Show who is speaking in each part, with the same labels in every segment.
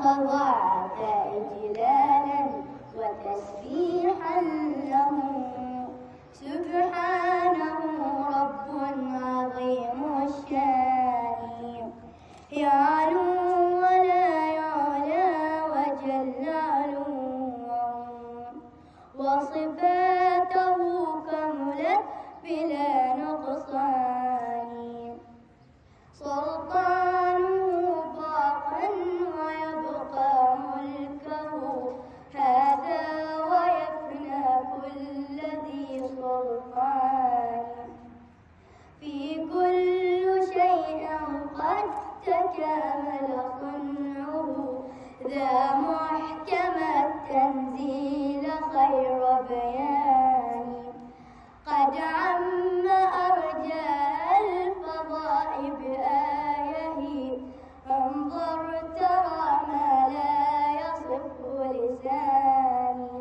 Speaker 1: خضعت إجلالا وتسبيحا له سبحانه رب عظيم الشان يعلو ولا يعلى وجل علوا وصفاته كملت بلا نقصان سلطانه باقا ويبقى ملكه هذا ويفنى كل ذي سلطان في كل شيء قد تكامل صنعه ذا محكم التنزيل خير بيان قد عم أرجاء الفضاء بآيه انظر ترى ما لا يصف لساني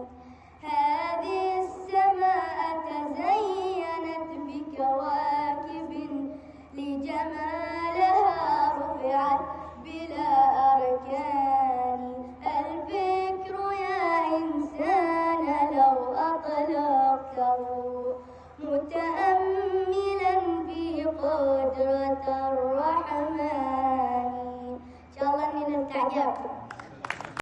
Speaker 1: هذه السماء تزينت بكواكب لجمالها رفعت بلا أركان الفكر يا إنسان لو أطلقته متأملا بقدرة الرحمن إن شاء الله إننا نستعجب.